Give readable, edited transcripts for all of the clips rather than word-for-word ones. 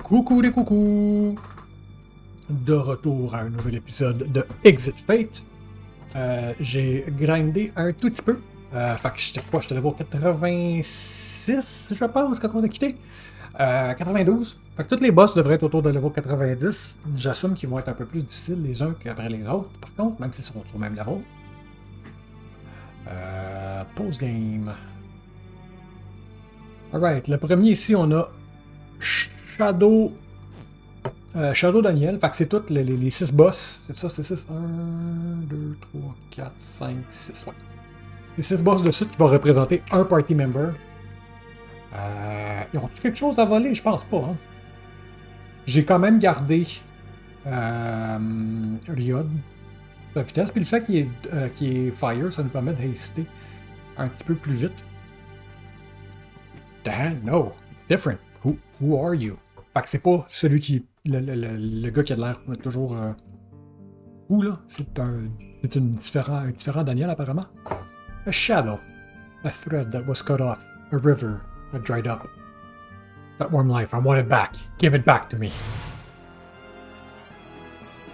Coucou les coucous! De retour à un nouvel épisode de Exit Fate. J'ai grindé un tout petit peu. Fait que j'étais quoi? J'étais level 86, je pense, quand on a quitté. 92. Fait que tous les boss devraient être autour de level 90. J'assume qu'ils vont être un peu plus difficiles les uns qu'après les autres, par contre, même s'ils sont sur le même level. Post-game. Alright, le premier ici, on a Shadow Daniel. Fait que c'est tous les 6 boss. C'est ça, c'est 6. 1, 2, 3, 4, 5, 6. Ouais. Les 6 boss de suite qui vont représenter un party member. Ils ont-tu quelque chose à voler? Je pense pas. Hein? J'ai quand même gardé Ryod la vitesse. Puis le fait qu'il est fire, ça nous permet de haster un petit peu plus vite. Damn, no, it's different. Who are you? Fait que c'est pas celui qui. Le gars qui a de l'air toujours. Où là? C'est un différent Daniel apparemment. A shadow. A thread that was cut off. A river that dried up. That warm life, I want it back. Give it back to me.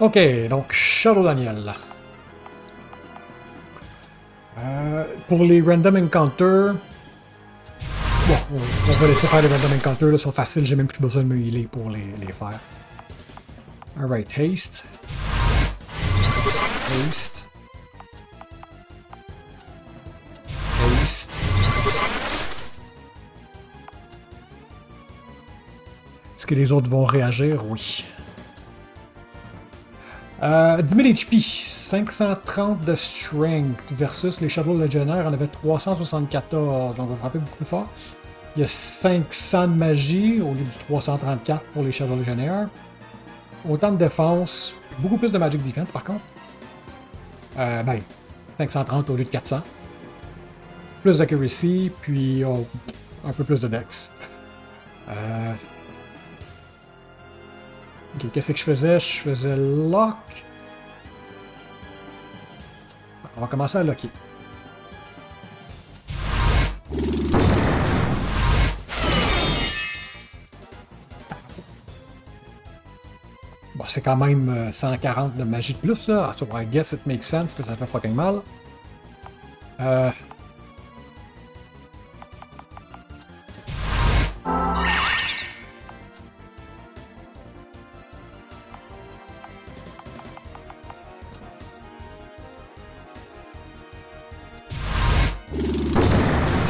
Ok, donc Shadow Daniel. Pour les random encounters. Bon, on va laisser faire les random encounters, là, sont faciles, j'ai même plus besoin de me healer pour les faire. Alright, haste. Haste. Haste. Est-ce que les autres vont réagir? Oui. 10 000 HP, 530 de strength versus les Shadow Legionnaires en avaient 374, donc on va frapper beaucoup plus fort. Il y a 500 de magie au lieu du 334 pour les Shadow Legionnaires. Autant de défense, beaucoup plus de magic defense par contre. 530 au lieu de 400. Plus d'accuracy, puis un peu plus de dex. Ok, qu'est-ce que je faisais? Je faisais lock. On va commencer à locker. Bon, c'est quand même 140 de magie de plus, là. So I guess it makes sense que ça fait fucking mal.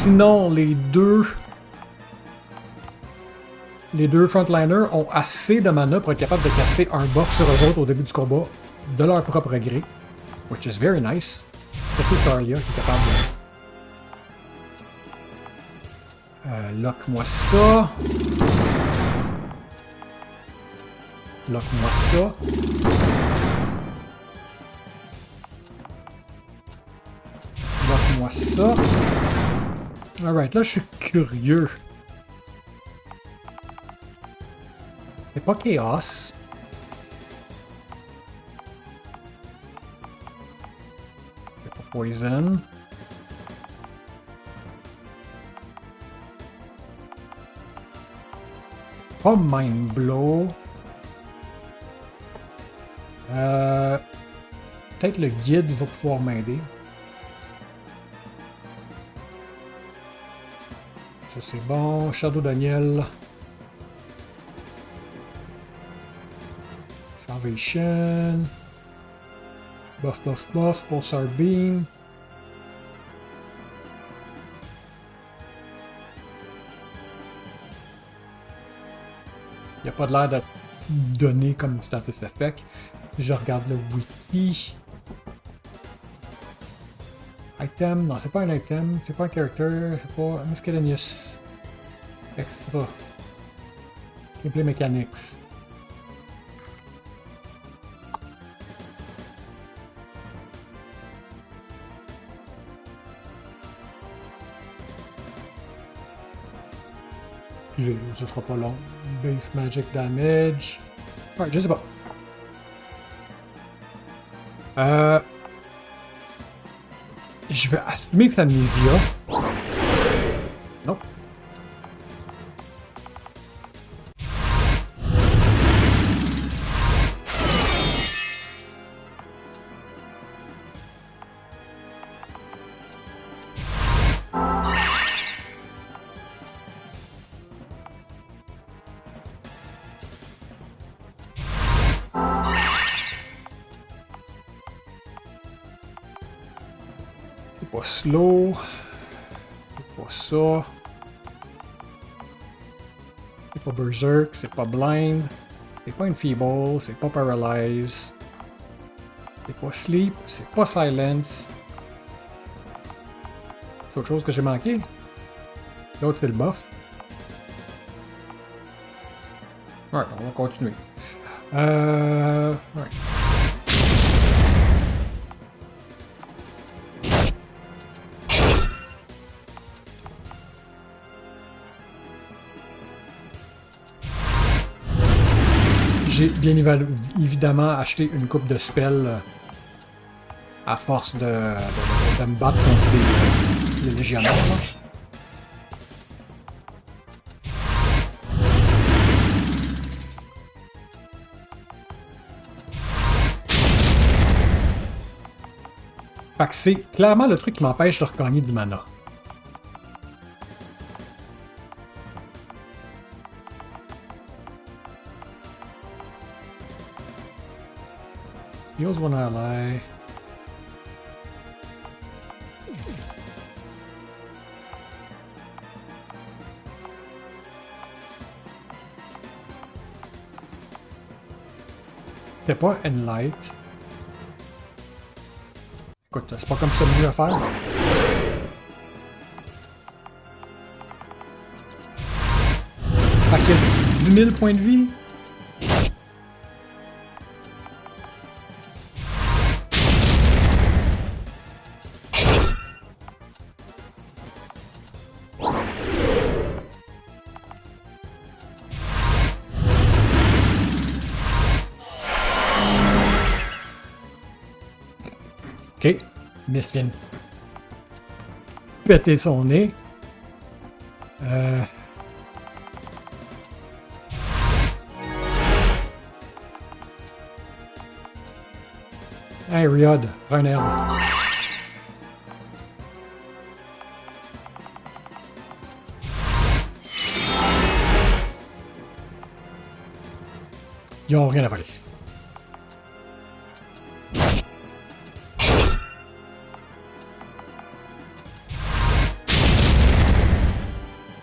Sinon, les deux frontliners ont assez de mana pour être capables de caster un buff sur eux autres au début du combat de leur propre gré. Which is very nice. Surtout Talia qui est capable de... lock-moi ça. Lock-moi ça. Lock-moi ça. Alright, là je suis curieux. C'est pas Chaos. C'est pas Poison. Pas Mind Blow. Peut-être le guide va pouvoir m'aider. Ça c'est bon. Shadow Daniel. Salvation. Buff, buff, buff. Pulsar Beam. Il n'y a pas de l'air d'être donné comme status effect. Je regarde le wiki. Item, non, c'est pas un item, c'est pas un character, c'est pas Miscellaneous Extra. Gameplay Mechanics. Ce sera pas long. Base Magic Damage. Ouais, je sais pas. Je vais assumer que c'est Amnesia. Non. pas slow. C'est pas ça. C'est pas berserk, c'est pas blind. C'est pas enfeeble, c'est pas paralyze. C'est pas sleep, c'est pas silence. C'est autre chose que j'ai manqué. L'autre c'est le buff. Ouais, on va continuer. Ouais. J'ai bien évidemment acheté une coupe de spells à force de me battre contre les légionnaires. Là. Fait que c'est clairement le truc qui m'empêche de regagner du mana. Heals one ally. C'était pas Enlight. Écoute, c'est pas comme ça mieux à faire. Fait qu'il y a 10 000 points de vie. Ok, Miss vient péter son nez. Hey Riod, prends un herbe. Ils ont rien à voler.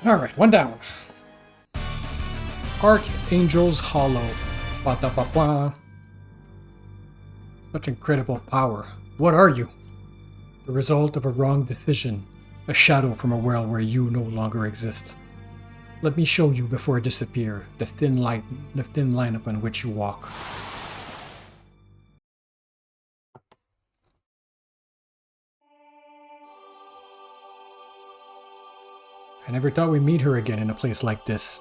Alright, one down. Archangel's Hollow. Patapapa. Such incredible power. What are you? The result of a wrong decision. A shadow from a world where you no longer exist. Let me show you before I disappear the thin line upon which you walk. I never thought we'd meet her again in a place like this.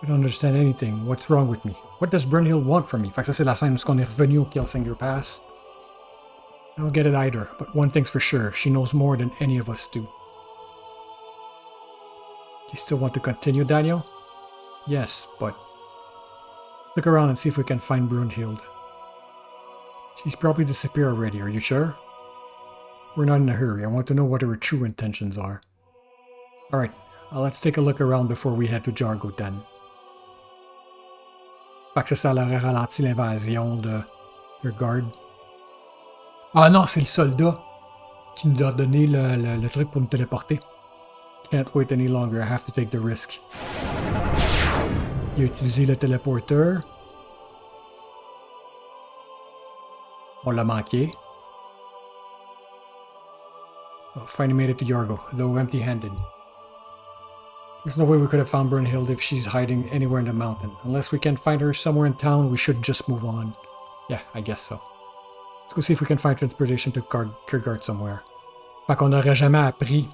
I don't understand anything. What's wrong with me? What does Brunhild want from me? Fait que ça, c'est la scène où on est revenu au Killsinger Pass. I don't get it either, but one thing's for sure. She knows more than any of us do. Do you still want to continue, Daniel? Yes, but... Look around and see if we can find Brunhild. She's probably disappeared already, are you sure? We're not in a hurry. I want to know what her true intentions are. Alright, let's take a look around before we head to Jargo then. Fait que ça aurait ralenti l'invasion de garde. Ah non, c'est le soldat qui nous a donné le truc pour nous téléporter. Can't wait any longer, I have to take the risk. Il a utilisé le téléporteur. On l'a manqué. Oh, finally made it to Yargo, though empty-handed. There's no way we could have found Brunhild if she's hiding anywhere in the mountain. Unless we can find her somewhere in town, we should just move on. Yeah, I guess so. Let's go see if we can find transportation to Kiergaard somewhere. Fait qu'on n'aurait jamais appris.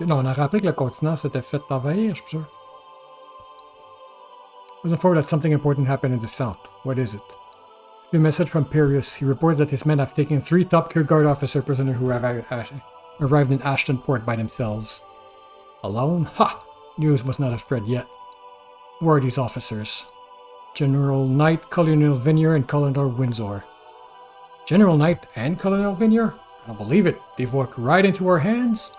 Non, on aurait appris que le continent s'était fait envahir, je suis sûr. There's a report that something important happened in the south. What is it? The message from Pirius. He reports that his men have taken 3 top Kiergaard officer prisoners who have arrived in Ashton Port by themselves. Alone? Ha! News must not have spread yet. Who are these officers? General Knight, Colonel Vinier, and Colonel Windsor. General Knight and Colonel Vinier? I don't believe it. They've walked right into our hands.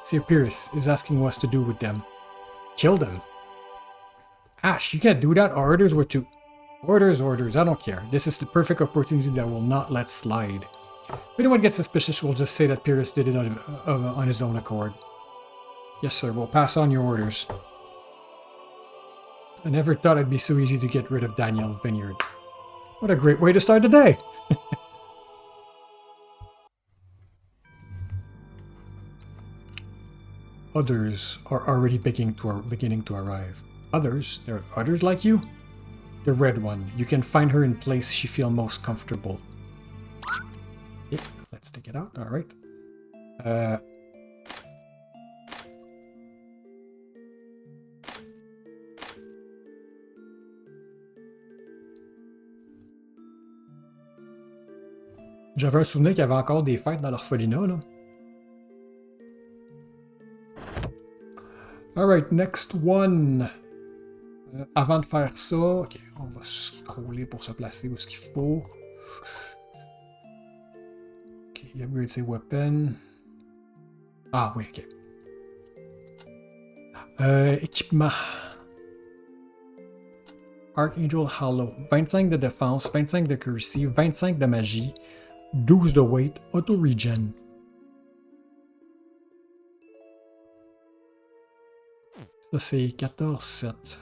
Sir Pyrrhus is asking what to do with them. Kill them. Ash, you can't do that. Our orders were to... Orders. I don't care. This is the perfect opportunity that will not let slide. If anyone gets suspicious, we'll just say that Pyrrhus did it on his own accord. Yes, sir. We'll pass on your orders. I never thought it'd be so easy to get rid of Daniel Vineyard. What a great way to start the day! Others are already beginning to arrive. Others? There are others like you? The red one. You can find her in place she feels most comfortable. Yep, let's take it out. Alright. J'avais un souvenir qu'il y avait encore des fêtes dans l'orphelinat, là. Alright, next one. Avant de faire ça, ok, on va scroller pour se placer où ce qu'il faut. Ok, upgrade ses weapons. Ah oui, ok. Équipement. Archangel Hollow. 25 de défense, 25 de cursive, 25 de magie, 12 de weight, auto-regen. Ça, c'est 14-7.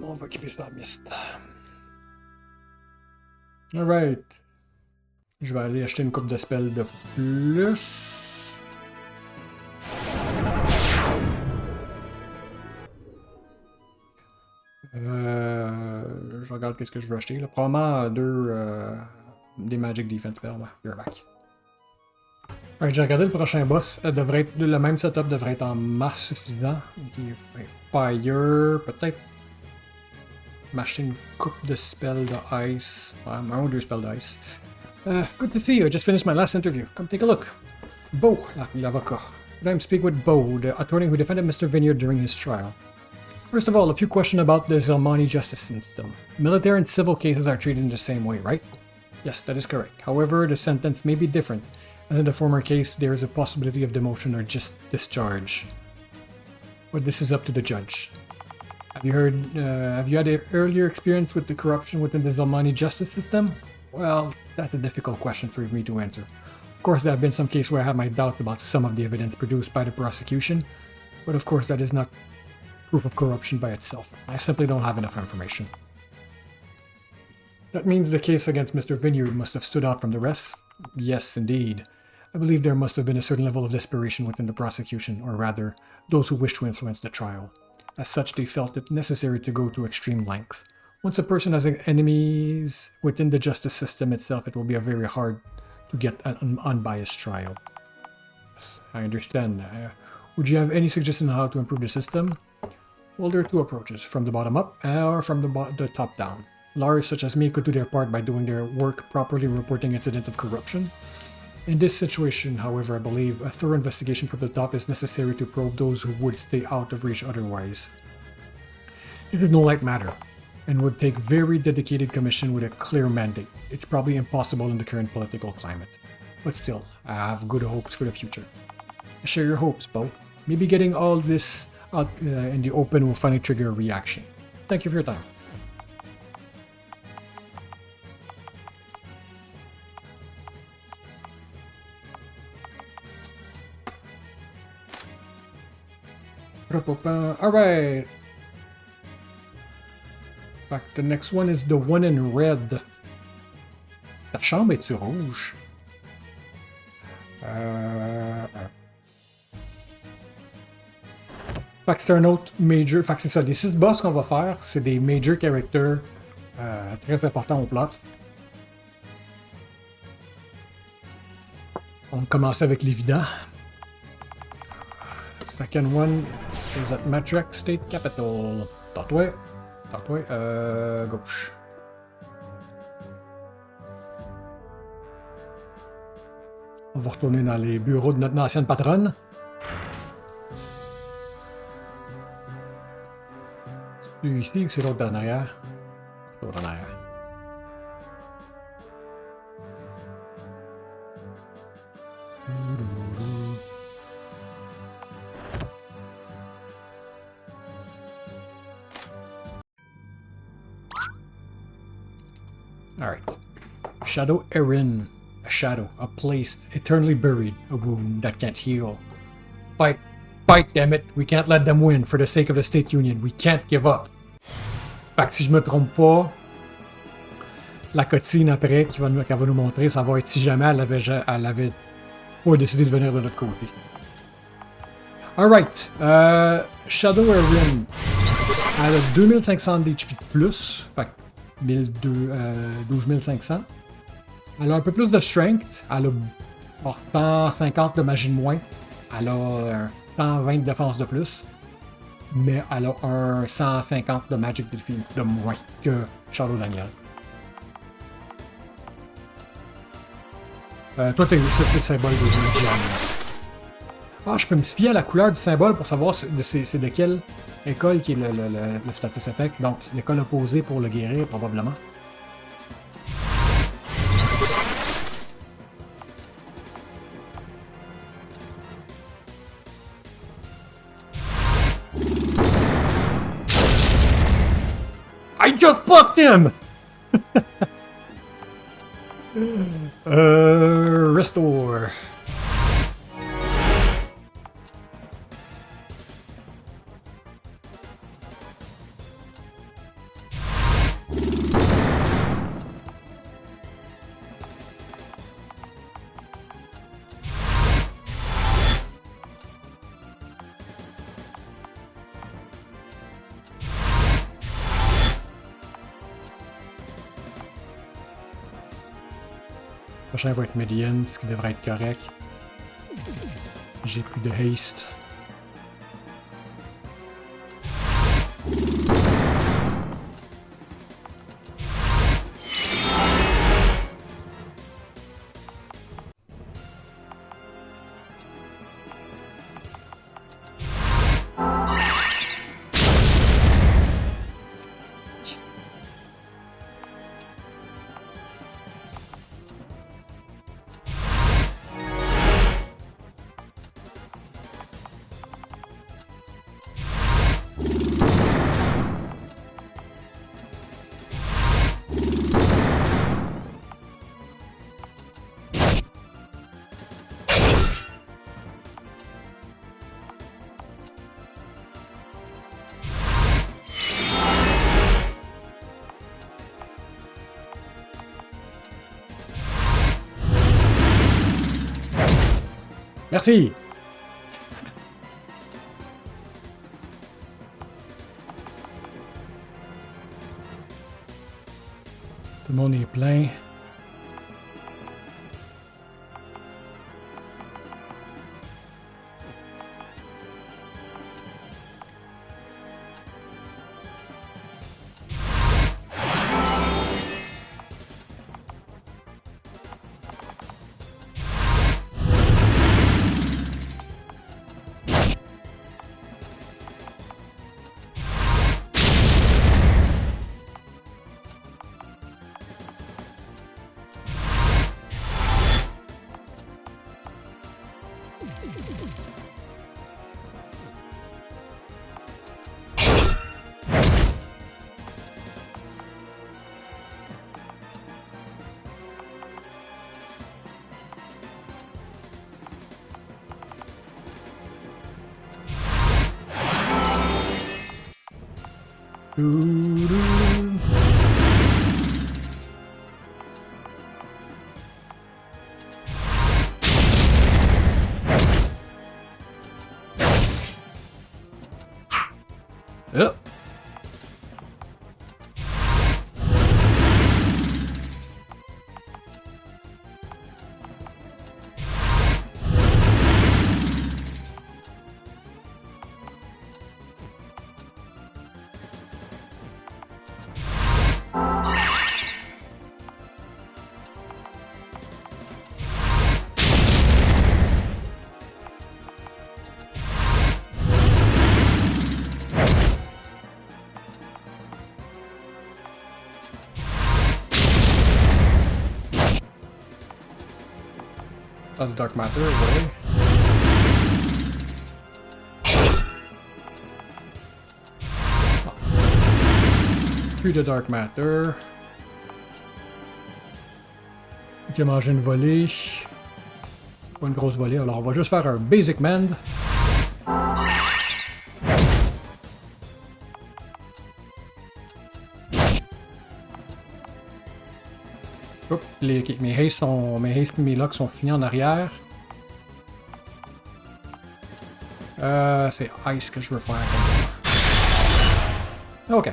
On va équiper ça à mist. Alright. Je vais aller acheter une coupe de spells de plus. Je regarde qu'est-ce que je veux acheter. Là. Probablement des Magic Defense spells. Ouais, you're back. Alright, j'ai regardé le prochain boss. Devrait être, le même setup devrait être en masse suffisant. Okay, Fire, peut-être m'acheter une coupe de spells de ice. Un ou deux spells d'ice. Good to see you. I just finished my last interview. Come take a look. Bo, l'avocat. I'm speaking with Bo, the attorney who defended Mr. Vineyard during his trial. First of all, a few questions about the Zelmani justice system. Military and civil cases are treated in the same way, right? Yes, that is correct. However, the sentence may be different. And in the former case, there is a possibility of demotion or just discharge. But this is up to the judge. Have you had an earlier experience with the corruption within the Zelmani justice system? Well, that's a difficult question for me to answer. Of course, there have been some cases where I have my doubts about some of the evidence produced by the prosecution, but of course that is not proof of corruption by itself. I simply don't have enough information. That means the case against Mr. Vineyard must have stood out from the rest? Yes, indeed. I believe there must have been a certain level of desperation within the prosecution, or rather, those who wished to influence the trial. As such, they felt it necessary to go to extreme length. Once a person has enemies within the justice system itself, it will be very hard to get an unbiased trial. Yes, I understand. Would you have any suggestion on how to improve the system? Well, there are two approaches, from the bottom up or from the top down. Lawyers such as me could do their part by doing their work properly, reporting incidents of corruption. In this situation, however, I believe a thorough investigation from the top is necessary to probe those who would stay out of reach otherwise. This is no light matter, and would take very dedicated commission with a clear mandate. It's probably impossible in the current political climate. But still, I have good hopes for the future. I share your hopes, Bo. Maybe getting all this out in the open will finally trigger a reaction. Thank you for your time. Alright. The next one is the one in red. Sa chambre est-tu rouge? Fait que c'est un autre major. Fait que c'est ça. Les 6 boss qu'on va faire, c'est des major characters très importants au plot. On va commencer avec l'évident. Second one is at Matrax State Capital. Tantôt, gauche. On va retourner dans les bureaux de notre ancienne patronne. C'est ici ou c'est l'autre en arrière? C'est l'autre en arrière. Alright. Shadow Erin. A shadow, a place eternally buried, a wound that can't heal. Fight, fight, damn it. We can't let them win for the sake of the State Union. We can't give up. Fait que si je me trompe pas, la cutscene après qu'elle va nous montrer, ça va être si jamais elle avait pas décidé de venir de notre côté. Alright. Shadow Erin. Elle a 2500 d'HP de plus. Fait que 12 500. Elle a un peu plus de strength. Elle a 150 de magie de moins. Elle a 120 de défense de plus. Mais elle a un 150 de magic de moins que Shadow Daniel. Toi, c'est le symbole de Diane. Ah, je peux me fier à la couleur du symbole pour savoir c'est de quelle école qui est le status effect. Donc, l'école opposée pour le guérir, probablement. I just buffed him! Restore. Le prochain va être Median, ce qui devrait être correct. J'ai plus de haste. Merci! Tout le monde est plein. Oh. 100% de Dark Matter, ouais. Ah. Plus de Dark Matter. Qui a mangé une volée. Pas une grosse volée, alors on va juste faire un Basic Mend. Oups, okay, mes haste et mes locks sont finis en arrière. C'est Ice que je veux faire. Ok.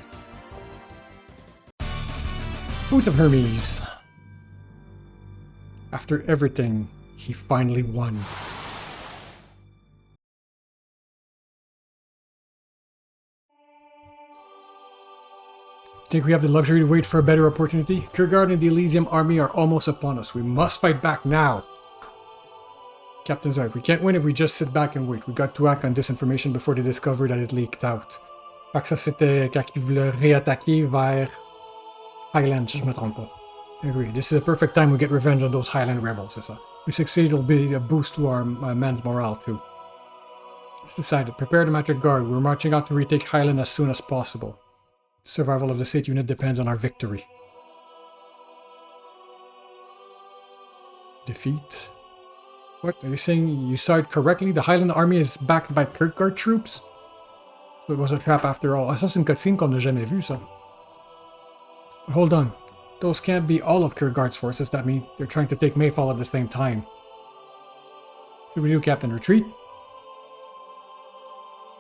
Boot of Hermes. After everything, he finally won. Think we have the luxury to wait for a better opportunity? Kurgard and the Elysium army are almost upon us. We must fight back now. Captain's right. We can't win if we just sit back and wait. We got to act on this information before they discover that it leaked out. Fait que ça, c'était quand ils voulaient réattaquer vers Highland, si je me trompe pas. Agree. This is a perfect time we get revenge on those Highland rebels, c'est ça. If we succeed, it'll be a boost to our men's morale, too. It's decided. Prepare the Magic Guard. We're marching out to retake Highland as soon as possible. Survival of the state unit depends on our victory. Defeat. What? Are you saying you saw it correctly? The Highland army is backed by Kurgard troops? So it was a trap after all. Ah, ça, c'est une cutscene qu'on n'a jamais vue, ça. But hold on. Those can't be all of Kurgard's forces. That mean they're trying to take Mayfall at the same time. What should we do, Captain? Retreat?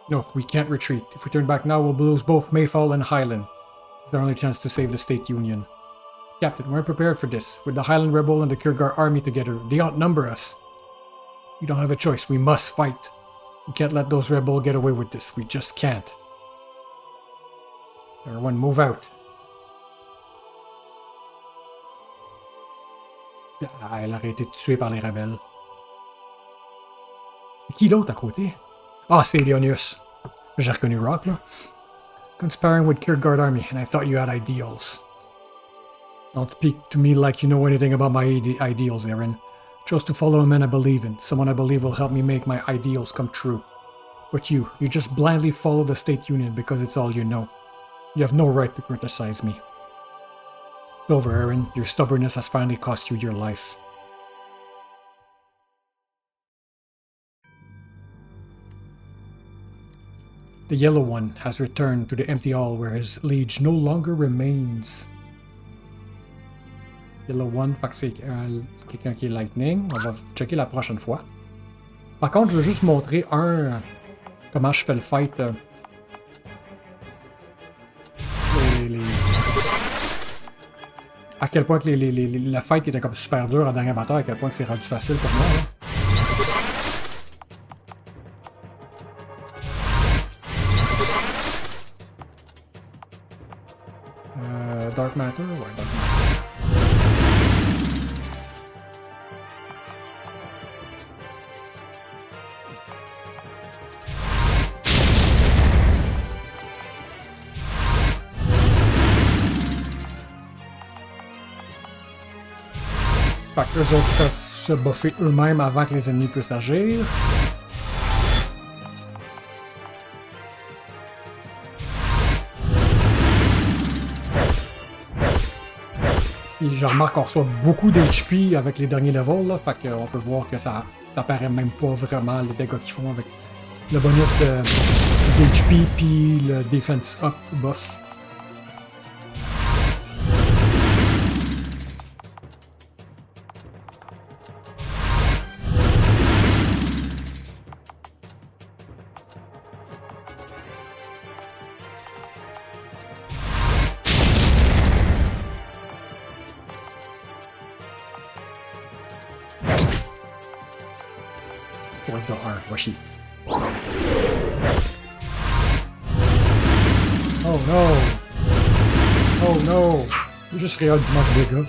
No, we can't retreat. If we turn back now, we'll lose both Mayfall and Highland. It's our only chance to save the State Union. Captain, we're prepared for this. With the Highland Rebel and the Kurgard army together, they outnumber us. We don't have a choice. We must fight. We can't let those rebels get away with this. We just can't. Everyone move out. Ah, elle aurait été tuée par les rebelles. C'est qui l'autre à côté? Ah, c'est Leonius. J'ai reconnu Rock, là. Conspiring with Kurgard army, and I thought you had ideals. Don't speak to me like you know anything about my ideals, Aaron. Chose to follow a man I believe in, someone I believe will help me make my ideals come true. But you just blindly follow the State Union because it's all you know. You have no right to criticize me. It's over, Aaron. Your stubbornness has finally cost you your life. The Yellow One has returned to the empty hall where his liege no longer remains. Yellow One, fait que c'est quelqu'un qui est Lightning. On va checker la prochaine fois. Par contre, je veux juste montrer comment je fais le fight. À quel point que la fight était comme super dure en dernière bataille, à quel point que c'est rendu facile pour moi. Là. Dark Matter? Ouais, Dark Matter. Fait que eux autres peuvent se buffer eux-mêmes avant que les ennemis puissent agir. Et je remarque qu'on reçoit beaucoup d'HP avec les derniers levels, là, fait qu'on peut voir que ça apparaît même pas vraiment les dégâts qu'ils font avec le bonus d'HP puis le Defense Up buff. Voici. Oh no! Oh no! Juste regarde du manque de dégâts.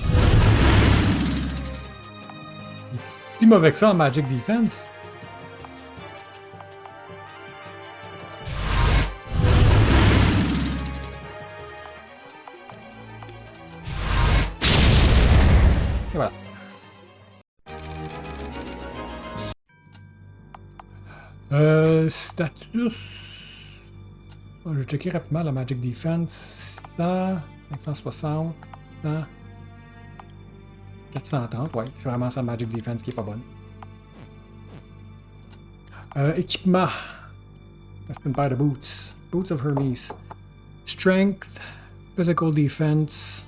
Il est mauvais que ça en Magic Defense. Et voilà. Status... Je vais checker rapidement la Magic Defense. 600, 560, 100, 430, ouais. C'est vraiment sa Magic Defense qui est pas bonne. Équipement. C'est une paire de boots. Boots of Hermes. Strength. Physical Defense.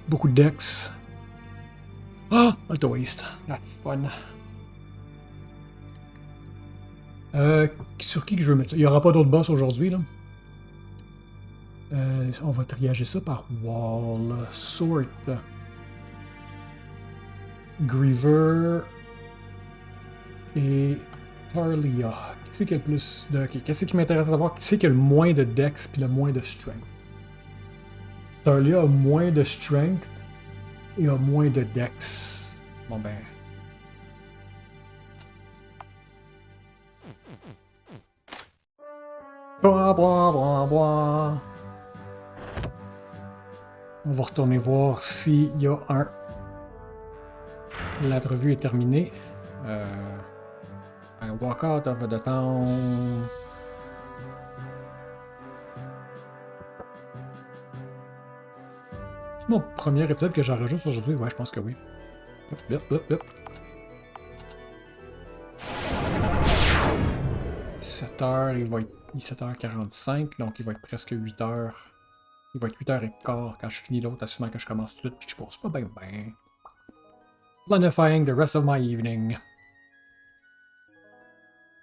Beaucoup de Dex. Ah! Auto Waste. That's fun. Sur qui que je veux mettre ça? Il n'y aura pas d'autres boss aujourd'hui, là. On va triager ça par Wall. Sort. Griever. Et Tarlia. Qui c'est qui a le plus de... Qu'est-ce qui m'intéresse à savoir? Qui c'est qui a le moins de Dex puis le moins de Strength? Tarlia a moins de Strength et a moins de Dex. Bon ben... Blah, blah, blah, blah. On va retourner voir s'il y a un... La revue est terminée. Un walkout of the town. C'est mon premier épisode que j'enregistre aujourd'hui? Ouais, je pense que oui. Hop, hop, hop. 7h, il va être 7h45, donc il va être presque 8h. Il va être 8h15 quand je finis l'autre, assumant que je commence tout de suite et que je pense pas bien. Planifying the rest of my evening.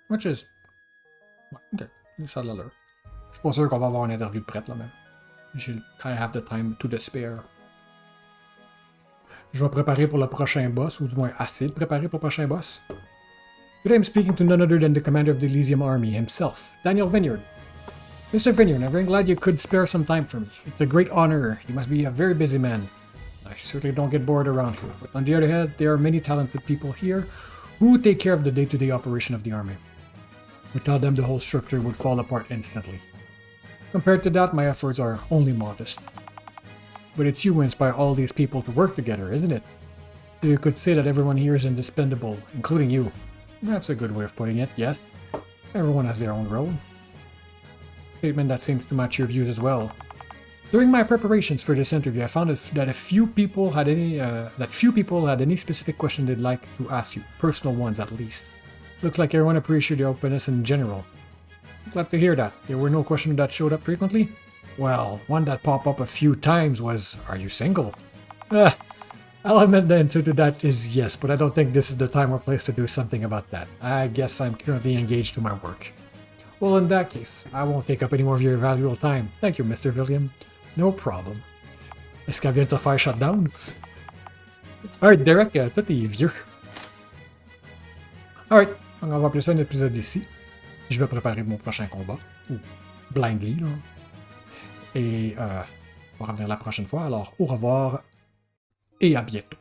Which is... Ouais, ok, ça a de l'allure. Je suis pas sûr qu'on va avoir une interview de prête là même. I have the time to spare. Je vais préparer pour le prochain boss, ou du moins assez de préparer pour le prochain boss. Today I'm speaking to none other than the commander of the Elysium Army himself, Daniel Vineyard. Mr. Vineyard, I'm very glad you could spare some time for me. It's a great honor. You must be a very busy man. I certainly don't get bored around here, but on the other hand, there are many talented people here who take care of the day-to-day operation of the army. Without them, the whole structure would fall apart instantly. Compared to that, my efforts are only modest. But it's you who inspire all these people to work together, isn't it? So you could say that everyone here is indispensable, including you. That's a good way of putting it, yes. Everyone has their own role. Statement that seems to match your views as well. During my preparations for this interview, I found that few people had any specific question they'd like to ask you, personal ones at least. Looks like everyone appreciated your openness in general. Glad to hear that. There were no questions that showed up frequently? Well, one that popped up a few times was, are you single? I'll admit the answer to that is yes, but I don't think this is the time or place to do something about that. I guess I'm currently engaged to my work. Well, in that case, I won't take up any more of your valuable time. Thank you, Mr. William. No problem. Est-ce qu'elle vient de te faire shutdown? Alright, Derek, toi t'es vieux. Alright, on va appeler ça un épisode ici. Je vais préparer mon prochain combat. Ou blindly, là. Et on va revenir la prochaine fois. Alors, au revoir et à bientôt.